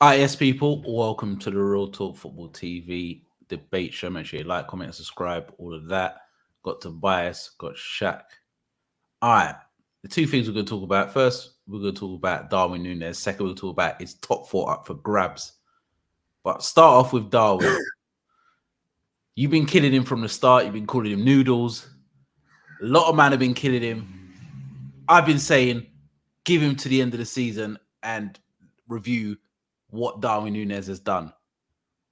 Yes, people, welcome to the Real Talk Football TV debate show. Make sure you like, comment, and subscribe, all of that. Got Tobias, got Shaq. All right, the two things we're going to talk about. First, we're going to talk about Darwin Nunez. Second, we'll talk about his top four up for grabs. But start off with Darwin. You've been killing him from the start. You've been calling him noodles. A lot of men have been killing him. I've been saying, give him to the end of the season and review what Darwin Nunez has done.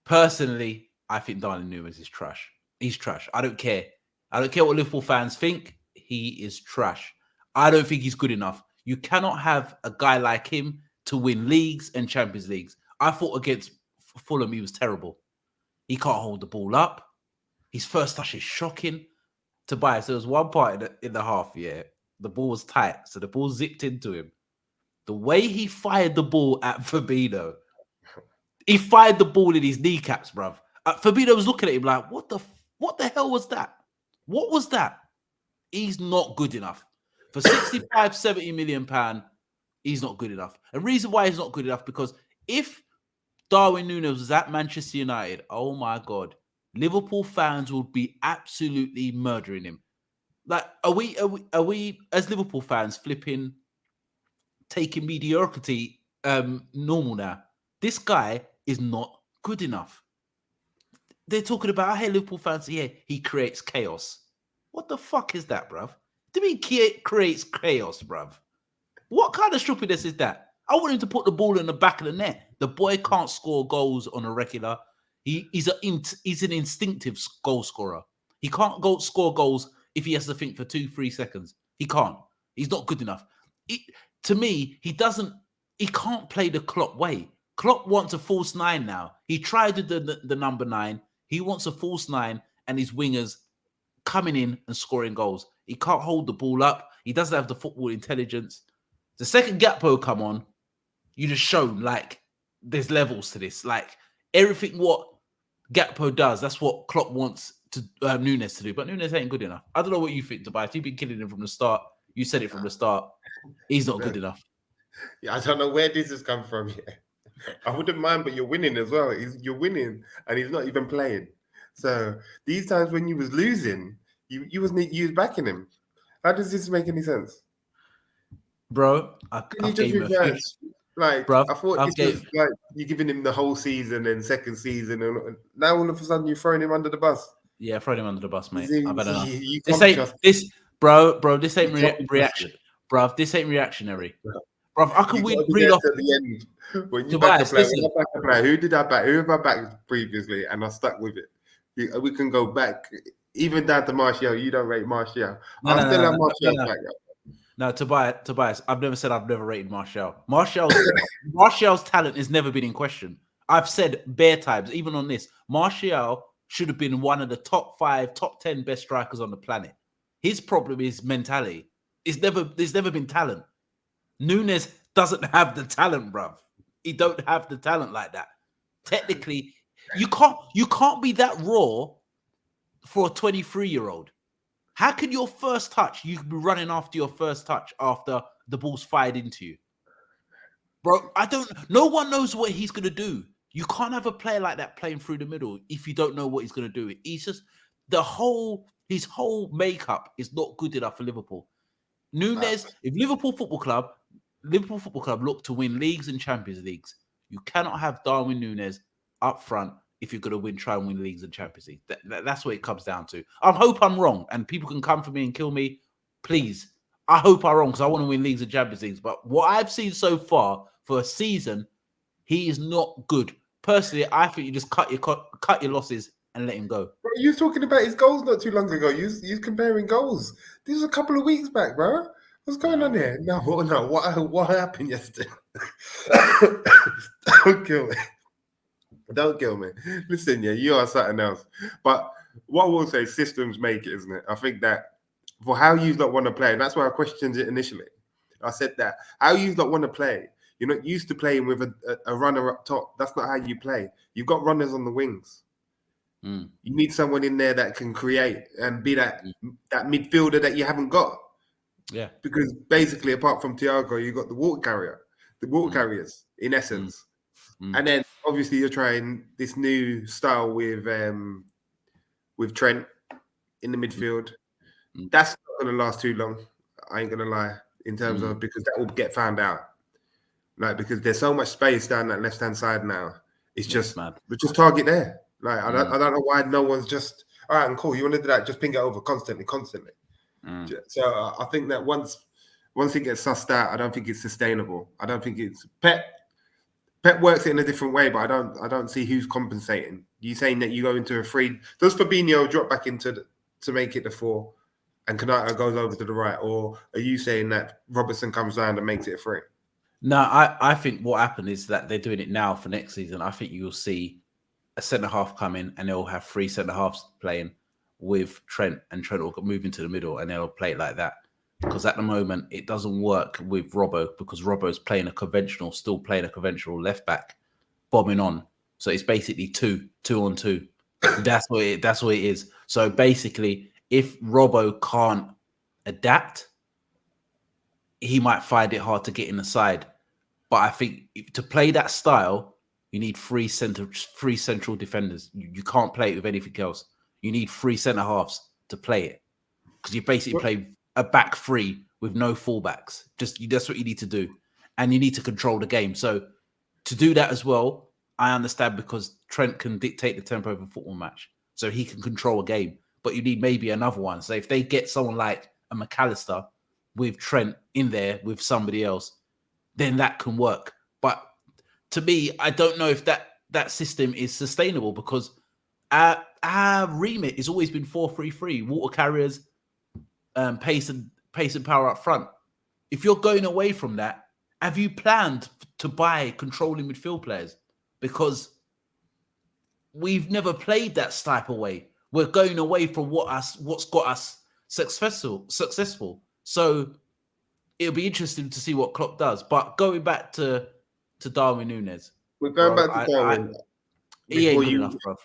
Personally, I think Darwin Nunez is trash. He's trash. I don't care. I don't care what Liverpool fans think. He is trash. I don't think he's good enough. You cannot have a guy like him to win leagues and Champions Leagues. I thought against Fulham, he was terrible. He can't hold the ball up. His first touch is shocking. Tobias, there was one part in the half, the ball was tight, so the ball zipped into him. The way he fired the ball at Fabinho, he fired the ball in his kneecaps, bruv. Fabinho was looking at him like, what the hell was that? What was that? He's not good enough. For 65, 70 million pound, he's not good enough. And reason why he's not good enough, because if Darwin Nunez was at Manchester United, oh my God, Liverpool fans would be absolutely murdering him. Like, are we as Liverpool fans taking mediocrity normal now? This guy is not good enough. They're talking about, hey, Liverpool fans, he creates chaos. What the fuck is that, bruv? Do you mean creates chaos, bruv? What kind of stupidness is that? I want him to put the ball in the back of the net. The boy can't score goals on a regular. He's an instinctive goal scorer. He can't score goals if he has to think for 2-3 seconds. He can't. He's not good enough. To me, he can't play the Klopp way. Klopp wants a false nine now. He tried the number 9. He wants a false 9 and his wingers coming in and scoring goals. He can't hold the ball up. He doesn't have the football intelligence. The second Gakpo come on, you just shown like there's levels to this. Like everything what Gakpo does, that's what Klopp wants to Nunez to do. But Nunez ain't good enough. I don't know what you think, Tobias. You've been killing him from the start. You said it from the start. He's not good enough. Yeah, I don't know where this has come from. Yeah. I wouldn't mind, but you're winning as well. You're winning, and he's not even playing. So these times when you was losing, you was backing him. How does this make any sense? Bro, Can you just reverse? Like, bro, I thought this was like you're giving him the whole season and second season, and now all of a sudden you're throwing him under the bus. Yeah, throw him under the bus, mate. I've had enough. Bro. This ain't reaction, bro. This ain't reactionary, bro. I can read off at the end when you back a player. Who did I back? Who have I backed previously, and I stuck with it. We can go back even down to Martial. You don't rate Martial. I still have Martial back. No, Tobias, I've never said I've never rated Martial. Martial's talent has never been in question. I've said bare times, even on this, Martial should have been one of the top 5, top 10 best strikers on the planet. His problem is mentality. There's never been talent. Nunez doesn't have the talent, bruv. He don't have the talent like that. Technically, you can't be that raw for a 23-year-old. How can your first touch, you could be running after your first touch after the ball's fired into you? Bro, no one knows what he's going to do. You can't have a player like that playing through the middle if you don't know what he's going to do. He's just, his whole makeup is not good enough for Liverpool. Nunez, if Liverpool Football Club look to win leagues and Champions Leagues, you cannot have Darwin Nunez up front if you're going to try and win leagues and Champions League. That's what it comes down to. I hope I'm wrong, and people can come for me and kill me. Please. I hope I'm wrong because I want to win leagues and Champions Leagues. But what I've seen so far for a season, he is not good. Personally, I think you just cut your losses and let him go. Bro, you was talking about his goals not too long ago. You was comparing goals. This was a couple of weeks back, bro. What's going on here? No. What happened yesterday? Don't kill me. Listen, yeah, you are something else. But what I will say, systems make it, isn't it? I think that for how you not want to play, and that's why I questioned it initially. I said that how you not want to play. You're not used to playing with a runner up top. That's not how you play. You've got runners on the wings. You need someone in there that can create and be that midfielder that you haven't got. Yeah. Because basically, apart from Thiago, you got the water carriers, in essence. And then obviously you're trying this new style with Trent in the midfield. That's not going to last too long. I ain't going to lie, in terms of, because that will get found out. Like, because there's so much space down that left hand side now. It's just mad. we just target there. Like I don't know why no one's just all right and cool. You want to do that? Just ping it over constantly. So I think that once it gets sussed out, I don't think it's sustainable. I don't think it's Pep works it in a different way, but I don't see who's compensating. You saying that you go into a free? Does Fabinho drop back into to make it the 4, and Kanata goes over to the right, or are you saying that Robertson comes down and makes it a 3? No, I think what happened is that they're doing it now for next season. I think you'll see a centre half come in, and they'll have 3 centre halves playing with Trent, and Trent will move into the middle, and they'll play it like that. Because at the moment it doesn't work with Robbo, because Robbo's still playing a conventional left back, bombing on. So it's basically 2 on 2. That's what it is. So basically, if Robbo can't adapt, he might find it hard to get in the side. But I think to play that style, you need 3 central defenders. You can't play it with anything else. You need 3 centre halves to play it, because you basically play a back 3 with no fullbacks. That's what you need to do, and you need to control the game. So to do that as well, I understand, because Trent can dictate the tempo of a football match, so he can control a game. But you need maybe another one. So if they get someone like a McAllister with Trent in there with somebody else, then that can work. But to me, I don't know if that system is sustainable, because our remit has always been 4-3-3, water carriers, pace and power up front. If you're going away from that, have you planned to buy controlling midfield players? Because we've never played that type of way. We're going away from what's got us successful. So it'll be interesting to see what Klopp does. But going back to Darwin Nunez, We're going back to Darwin. He ain't good enough, bro.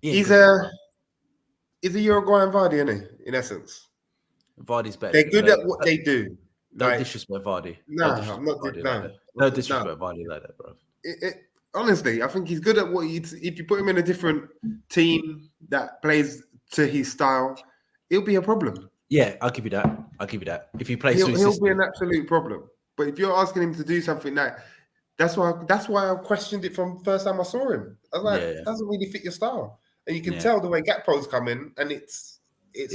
He's a Uruguayan Vardy, isn't he? In essence, Vardy's better. They're good at what they do. Don't disrespect Vardy. No, I'm not. Don't disrespect Vardy like that, bro. Honestly, I think he's good at what if you put him in a different team that plays to his style, it'll be a problem. Yeah, I'll give you that. If he plays, he'll be an absolute problem. But if you're asking him to do something that's why I questioned it from the first time I saw him. I was like, it doesn't really fit your style, and you can tell the way Gakpo's coming, and it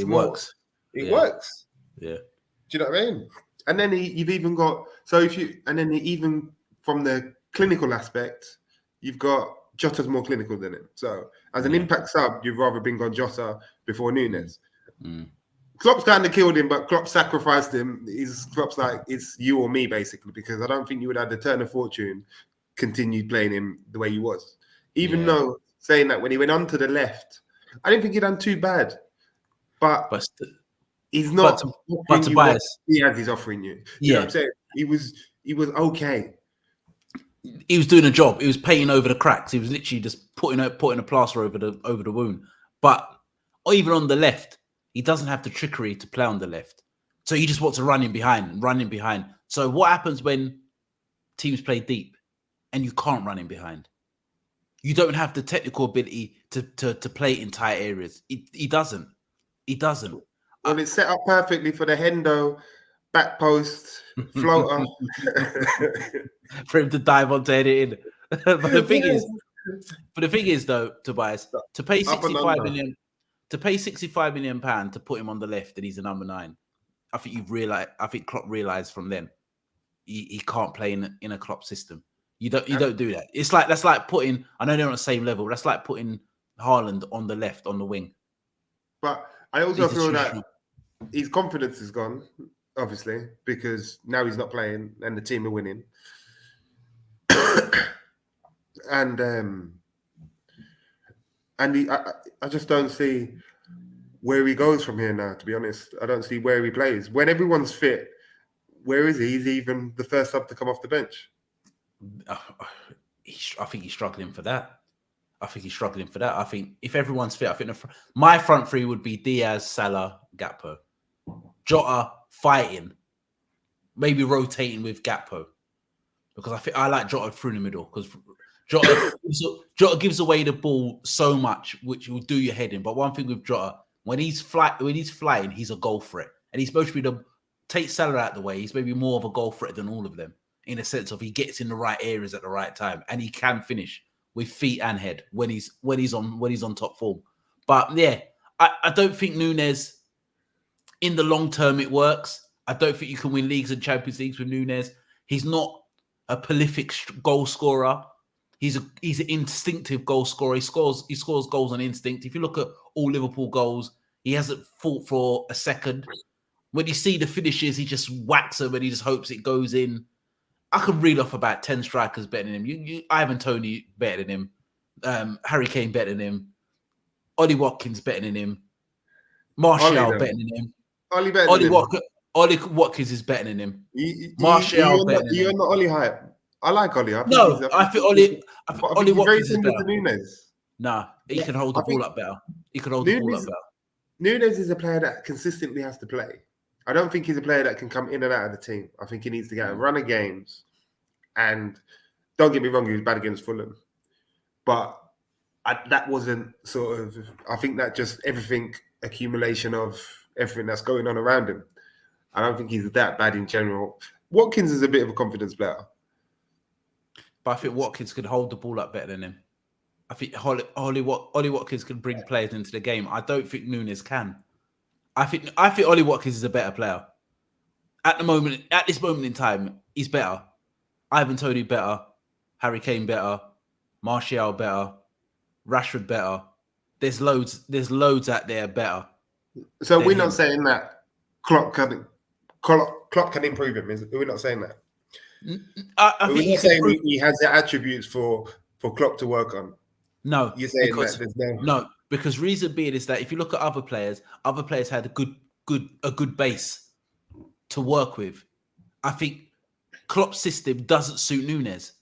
works. It works. Yeah. Do you know what I mean? And then you've even got even from the clinical aspect, you've got Jota's more clinical than him. So as an impact sub, you've rather been on Jota before Nunez. Klopp's kind of killed him, but Klopp sacrificed him. Klopp's like, it's you or me, basically, because I don't think you would have the turn of fortune continued playing him the way he was. Even though saying that when he went on to the left, I didn't think he done too bad. But he's not. But Tobias, he has his offering you. You know what I'm saying? He was okay. He was doing a job. He was painting over the cracks. He was literally just putting a plaster over the wound. But even on the left, he doesn't have the trickery to play on the left. So he just wants to run in behind. So what happens when teams play deep and you can't run in behind? You don't have the technical ability to play in tight areas. He doesn't. Well, it's set up perfectly for the Hendo back post floater. For him to dive onto it in. But the thing is, though, Tobias, to pay 65 million. To pay £65 million to put him on the left and he's a number 9, I think Klopp realised from then he can't play in a Klopp system. You don't do that. That's like putting, I know they're on the same level, that's like putting Haaland on the left on the wing. But I also feel that his confidence is gone, obviously, because now he's not playing and the team are winning. I just don't see where he goes from here now, to be honest. I don't see where he plays. When everyone's fit, where is he? He's even the first sub to come off the bench. I think he's struggling for that. I think if everyone's fit, I think my front 3 would be Diaz, Salah, Gakpo. Jota fighting, maybe rotating with Gakpo. because I think I like Jota through the middle because Jota gives away the ball so much, which will do your head in. But one thing with Jota, when he's flying, he's a goal threat, and he's supposed to be take Salah out the way. He's maybe more of a goal threat than all of them in a sense of he gets in the right areas at the right time, and he can finish with feet and head when he's on top form. But yeah, I don't think Nunez in the long term it works. I don't think you can win leagues and Champions Leagues with Nunez. He's not a prolific goal scorer. He's an instinctive goal scorer. He scores goals on instinct. If you look at all Liverpool goals, he hasn't fought for a second. When you see the finishes, he just whacks them and he just hopes it goes in. I could reel off about 10 strikers better than him. Ivan Toney better than him. Harry Kane better than him. Ollie Watkins better than him. Martial better than him. Ollie Watkins is better than him. Martial better than him. You're not Ollie hype. I like Ollie. I think Ollie Watkins is better. Nunez. Nah, he can hold the ball up better. He can hold the ball up better. Nunez is a player that consistently has to play. I don't think he's a player that can come in and out of the team. I think he needs to get a run of games. And don't get me wrong, he was bad against Fulham. But that wasn't sort of, I think that just accumulation of everything that's going on around him. I don't think he's that bad in general. Watkins is a bit of a confidence player. But I think Watkins could hold the ball up better than him. I think Ollie Watkins can bring players into the game. I don't think Nunez can. I think Ollie Watkins is a better player. At this moment in time, he's better. Ivan Toney better. Harry Kane better. Martial better. Rashford better. There's loads out there better. So we're not saying that Klopp can improve him. We're not saying that. I think we're not saying he has the attributes for Klopp to work on. No, you're saying that there's no. Because reason being is that if you look at other players had a good base to work with. I think Klopp's system doesn't suit Nunez.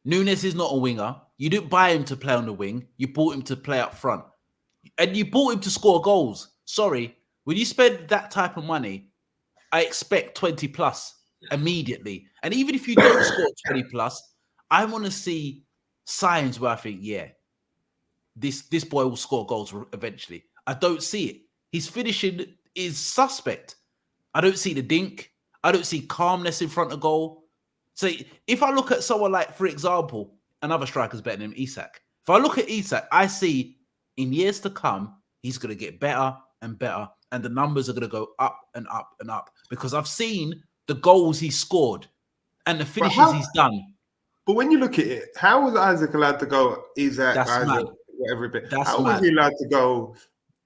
Nunez is not a winger. You didn't buy him to play on the wing. You bought him to play up front. And you bought him to score goals. Sorry, when you spend that type of money, I expect 20 plus immediately. And even if you don't score 20 plus, I want to see signs where I think, yeah, this boy will score goals eventually. I don't see it. His finishing is suspect. I don't see the dink. I don't see calmness in front of goal. So if I look at someone like, for example, another striker's better than him, Isak. If I look at Isak, I see in years to come, he's going to get better and better. And the numbers are going to go up and up and up. Because I've seen the goals he scored and the finishes he's done. But when you look at it, how was Isaac allowed to go? Isaac, whatever bit. How was he allowed to go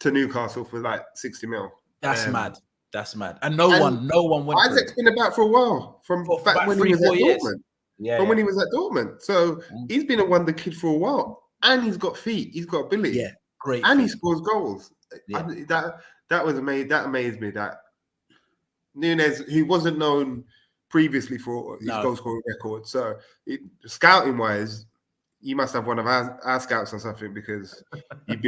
to Newcastle for like 60 mil? That's mad. That's mad. And no one went. Isaac's been about for a while, from back when he was at Dortmund. Yeah, when he was at Dortmund. So he's been a wonder kid for a while. And he's got feet. He's got ability. Yeah, great. And he scores goals. Yeah. That was amazing. That amazed me. That Nunez, he wasn't known previously for his goal scoring record. So scouting wise, you must have one of our scouts or something, because you've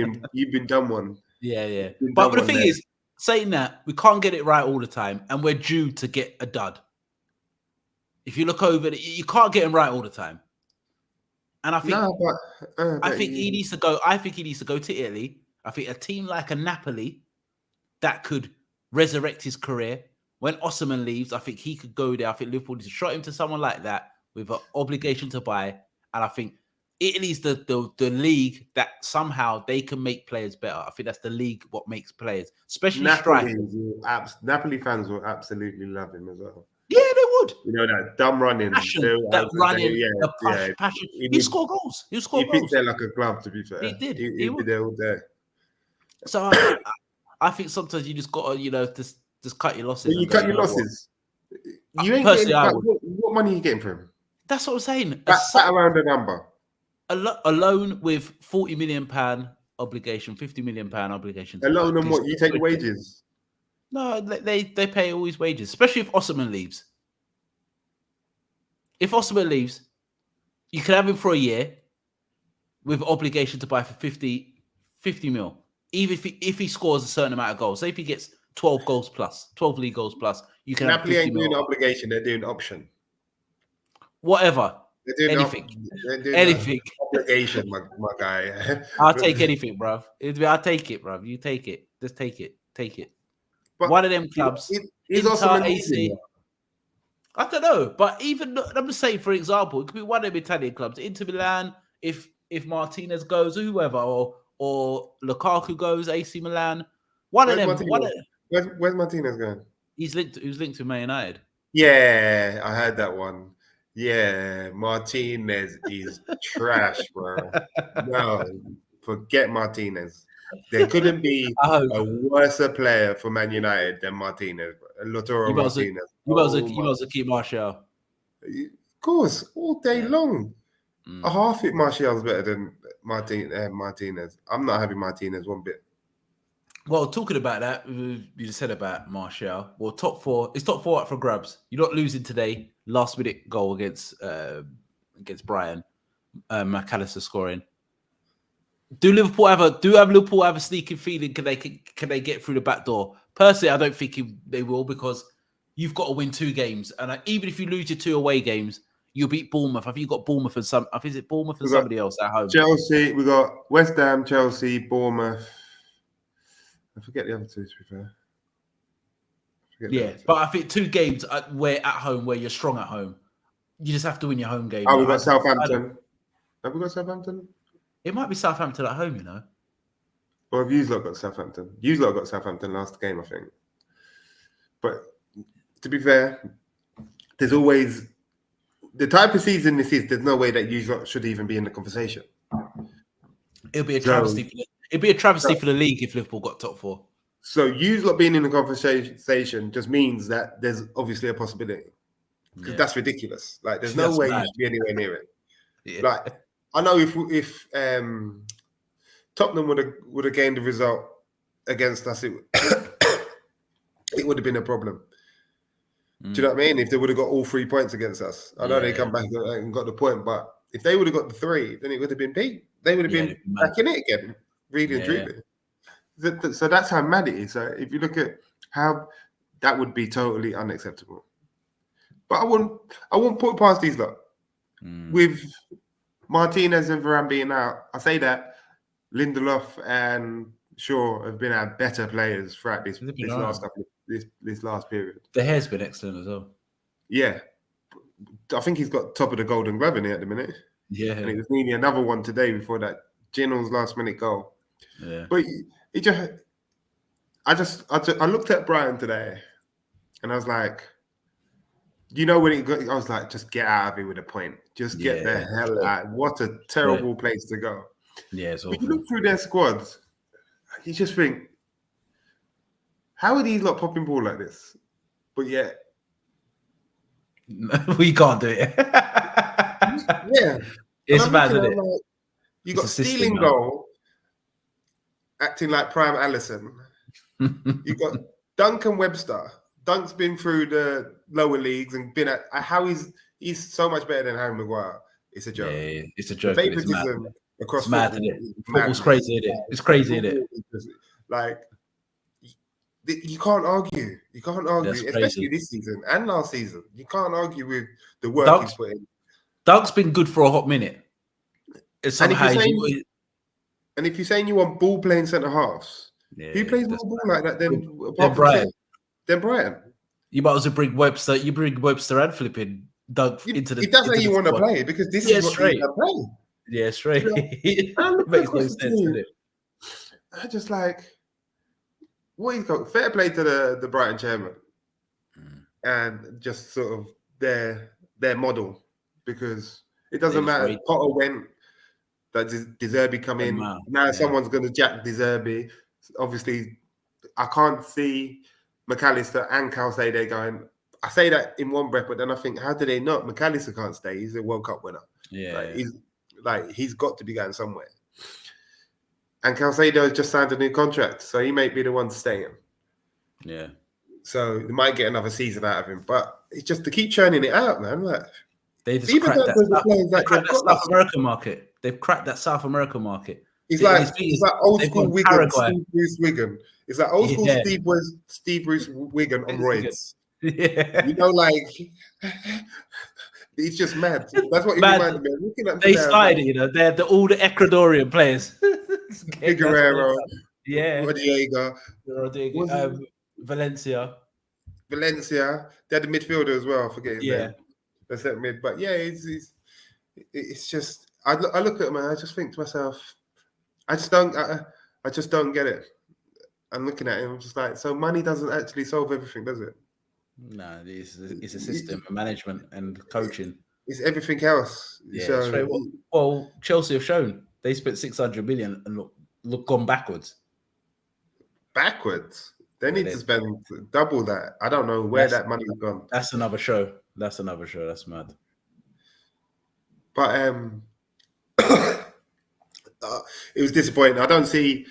been done one. Yeah. But the thing is, saying that, we can't get it right all the time, and we're due to get a dud. If you look over it, you can't get him right all the time. And I think I think he needs to go. I think he needs to go to Italy. I think a team like a Napoli that could resurrect his career. When Osimhen leaves, I think he could go there. I think Liverpool needs to shot him to someone like that with an obligation to buy. And I think Italy's the league that somehow they can make players better. I think that's the league what makes players, especially strikers. Napoli fans will absolutely love him as well. Yeah, they would. You know, that dumb running. Passion, the passion. He scored goals. He picked there like a glove, to be fair. He did. He'd be there all day. So I think sometimes you just got to, just cut your losses. You cut your losses. You ain't getting what money are you getting from him? That's what I'm saying. That's around the number. A loan with £40 million obligation, £50 million obligation. A loan on what? You take the wages? No, they pay all his wages, especially if Osimhen leaves. If Osimhen leaves, you can have him for a year with obligation to buy for 50 mil. Even if he scores a certain amount of goals. Say if he gets 12 goals plus, 12 league goals plus, you can Napoli ain't doing obligation, they're doing option. whatever, They're doing anything, they're doing anything. obligation, my guy. I'll take anything, bruv. I'll take it, bruv. You take it. Just take it. Take it. But One of them clubs, is Inter, Osimhen AC. leaving? I don't know, but even I'm just saying, for example, it could be one of them Italian clubs, Inter Milan. If Martinez goes, or whoever, or Lukaku goes, AC Milan. One of Where's them. Martinez? Where's Martinez going? He's linked to Man United. Yeah, I heard that one. Yeah, Martinez is trash, bro. No, forget Martinez. There couldn't be a worse player for Man United than Martinez, Lautaro Martinez. You might as well keep Martial. Of course, all day long. A half it Martial's better than Martinez. I'm not having Martinez one bit. Well, talking about that, you just said about Martial. Well, top four up for grabs. You're not losing today. Last minute goal against Brian, McAllister scoring. Do Liverpool have a sneaking feeling? Can they get through the back door? Personally, I don't think they will, because you've got to win 2 games, and even if you lose your 2 away games, you'll beat Bournemouth. I think you've got Bournemouth and somebody else at home. Chelsea, we got West Ham, Chelsea, Bournemouth. I forget the other 2, to be fair. But I think 2 games where you're strong at home. You just have to win your home game. Oh, we got Southampton. Have we got Southampton? It might be Southampton at home, you know. Or have you lot got Southampton? You lot got Southampton last game, I think. But to be fair, there's always the type of season this is. There's no way that you lot should even be in the conversation. It'll be a travesty. It'd be a travesty for the league if Liverpool got top 4. So you lot being in the conversation just means that there's obviously a possibility, because that's ridiculous. Like, there's no way you should be anywhere near it. Yeah. Like, I know if Tottenham would have gained the result against us, it would have been a problem. Do you know what I mean? If they would have got all 3 points against us, I know they come back and got the point, but if they would have got the 3, then it would have been beat. They would have been back in it again, really and truly. So that's how mad it is. So if you look at how that would be totally unacceptable, but I wouldn't put it past these lot. With Martinez and Varane being out, I say that Lindelof and Shaw have been our better players throughout this last period. The hair's been excellent as well. Yeah, I think he's got top of the Golden Glove in it at the minute. Yeah, and it was nearly another one today before that Gino's last minute goal. Yeah, but I looked at Brian today, and I was like, I was like, just get out of here with a point. Just get the hell out. What a terrible place to go. Yeah, it's awful. When you look through their squads, you just think, how are these lot popping ball like this? But yeah, we can't do it. Yeah, it's bad, isn't it? Like, you got stealing goal, acting like prime Allison. You got Duncan Webster. Dunk's been through the lower leagues and been at how he's so much better than Harry Maguire. It's a joke. Yeah, it's a joke. The favoritism across it's mad, isn't it? Football's crazy, isn't it? It's crazy, isn't it? Like, you can't argue. You can't argue, especially this season and last season. You can't argue with the work he's put in. Dunk's been good for a hot minute. And if you're saying you want ball playing centre halves, who plays more ball like that than Brighton? Then Brighton. You might as well bring Webster. You bring Webster and flipping Dunk into the. That's how you want to play, because this is what straight. You play. Yeah, straight. Makes no sense, does it? I just like what he's got. Fair play to the Brighton chairman, and just sort of their model, because it doesn't matter. Potter went. That De Zerbi come in. Now someone's going to jack De Zerbi. Obviously, I can't see McAllister and Caicedo going. I say that in one breath, but then I think, how do they not? McAllister can't stay. He's a World Cup winner. Yeah, he's got to be going somewhere. And Caicedo has just signed a new contract, so he may be the one staying. Yeah. So they might get another season out of him, but it's just to keep churning it out, man. Like, they just cracked that South American market. They've cracked that South American market. It's like old school Wigan, Steve Bruce Wigan. It's like old school Steve Bruce Wigan on roids. Yeah. You know, like He's just mad. That's what he Mad. reminded me of. Looking at They today, I was started like, it, you know. They're all the Ecuadorian players. Figueroa, Yeah. Rodrigo, Rodrigo, was it Valencia. Valencia. They had the midfielder as well. I forget his Yeah. name. That's that mid. But yeah, it's just. I look at him and I just think to myself, I just don't get it. I'm looking at him, I'm just like, so money doesn't actually solve everything, does it? No, it's a system, management and coaching. It's everything else. Yeah. So Well, Chelsea have shown they spent 600 million and look gone backwards. Backwards. They need to spend double that. I don't know where that money's gone. That's another show. That's mad. But it was disappointing. I don't see.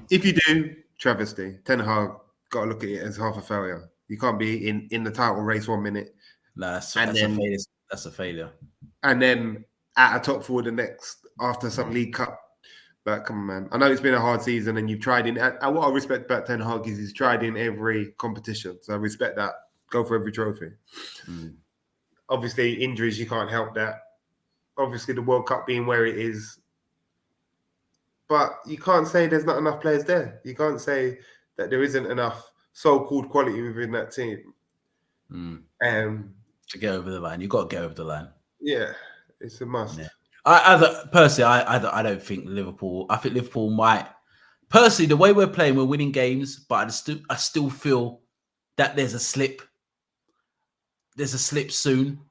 If you do, travesty. Ten Hag got to look at it as half a failure. You can't be in the title race 1 minute. No, that's a failure. That's a failure. And then at a top four the next after some League Cup. But come on, man. I know it's been a hard season and you've tried in. And what I respect about Ten Hag is he's tried in every competition. So I respect that. Go for every trophy. Obviously, injuries, you can't help that. Obviously, the World Cup being where it is. But you can't say there's not enough players there. You can't say that there isn't enough so-called quality within that team. To get over the line. You've got to get over the line. Yeah, it's a must. Yeah. I don't think Liverpool. I think Liverpool might. Personally, the way we're playing, we're winning games, but I still feel that there's a slip. There's a slip soon,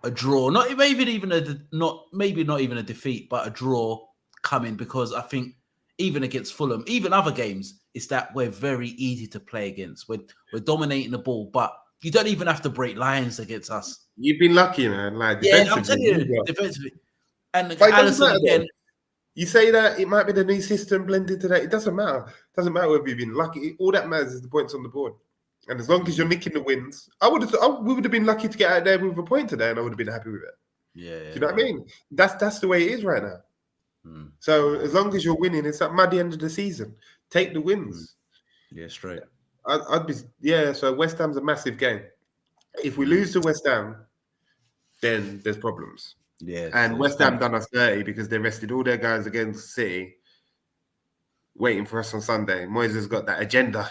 a draw. Not even a defeat, but a draw coming, because I think even against Fulham, even other games, it's that we're very easy to play against. We're dominating the ball, but you don't even have to break lines against us. You've been lucky, man. Like, yeah, I'm telling you, defensively. And Alisson again. You say that it might be the new system blended to that. It doesn't matter. It doesn't matter whether you've been lucky. All that matters is the points on the board. And as long as you're nicking the wins, we would have been lucky to get out there with a point today, and I would have been happy with it. Yeah. Do you know what I mean? That's the way it is right now. So as long as you're winning, it's at the end of the season. Take the wins. Yeah, straight. I'd be So West Ham's a massive game. If we lose to West Ham, then there's problems. Yeah, and West Ham done us dirty because they rested all their guys against City, waiting for us on Sunday. Moyes has got that agenda.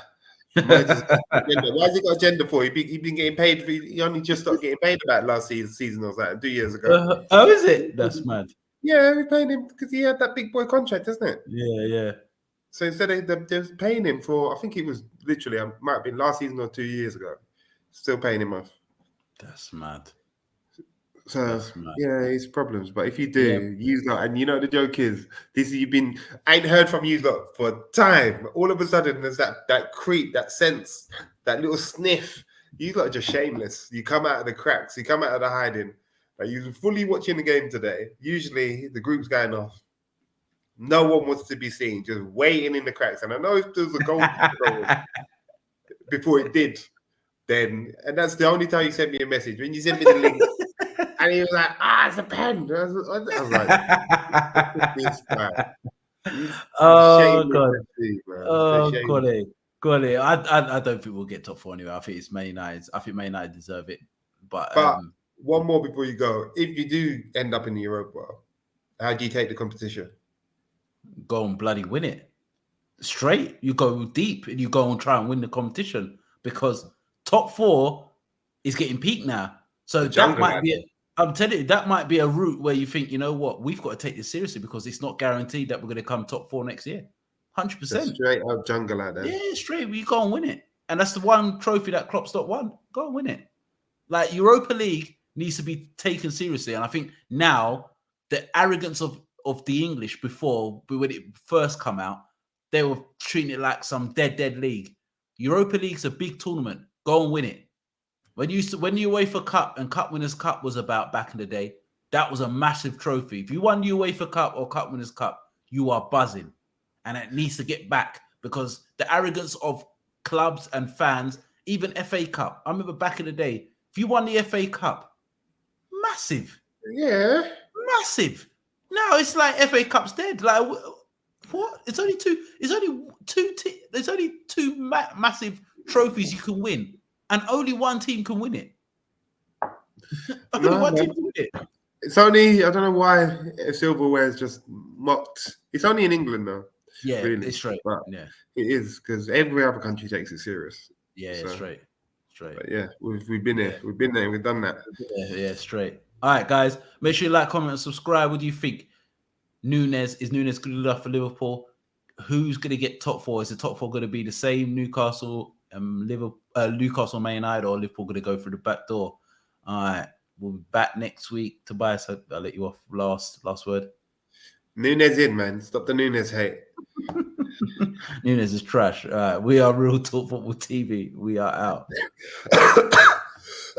Why has he got agenda for? He been getting paid. He only just started getting paid about last season or that 2 years ago. Is it? That's mad. Yeah, we paid him because he had that big boy contract, isn't it? Yeah. So instead they're paying him for, I think it was literally, might have been last season or 2 years ago. Still paying him off. That's mad. So it's problems. But if you do, use that. And you know the joke is, I ain't heard from you lot for time. All of a sudden there's that creep, that sense, that little sniff. You lot are just shameless. You come out of the cracks, you come out of the hiding. Like, you're fully watching the game today. Usually the group's going off. No one wants to be seen, just waiting in the cracks. And I know if there's a goal before it did, then, and that's the only time you sent me a message. When you sent me the link, and he was like, it's a pen. I was like, this guy. Oh, God. Golly. I don't think we'll get top four anyway. I think it's Man United. I think Man United deserve it. But one more before you go. If you do end up in the Europa, how do you take the competition? Go and bloody win it. Straight. You go deep and you go and try and win the competition, because top four is getting peaked now. So that might be I'm telling you, that might be a route where you think, you know what, we've got to take this seriously, because it's not guaranteed that we're going to come top four next year. 100%. Straight up jungle out there. Yeah, straight. You go and win it. And that's the one trophy that Klopp's not won. Go and win it. Like, Europa League needs to be taken seriously. And I think now the arrogance of the English before, when it first come out, they were treating it like some dead league. Europa League's a big tournament. Go and win it. When you UEFA Cup and Cup Winners' Cup was about back in the day, that was a massive trophy. If you won UEFA Cup or Cup Winners' Cup, you are buzzing. And it needs to get back, because the arrogance of clubs and fans, even FA Cup. I remember back in the day, if you won the FA Cup, massive. Yeah. Massive. Now it's like FA Cup's dead. Like, what? It's only two massive trophies you can win, and only one team can win it. Only No, one man. team did it. It's only, I don't know why silverware is just mocked. It's only in England though. Yeah, Really. it's straight. But Yeah, it is because every other country takes it serious. yeah, So, straight. But yeah, we've been there. We've been there. We've done that. Yeah, straight. All right, guys, make sure you like, comment, and subscribe. What do you think? Is Nunez good enough for Liverpool? Who's going to get top four? Is the top four going to be the same? Newcastle, Newcastle, Man United, or Liverpool going to go through the back door? All right, we'll be back next week. Tobias, I'll let you off. Last word. Nunez in, man. Stop the Nunez hate. Nunez is trash. All right, we are Real Talk Football TV. We are out.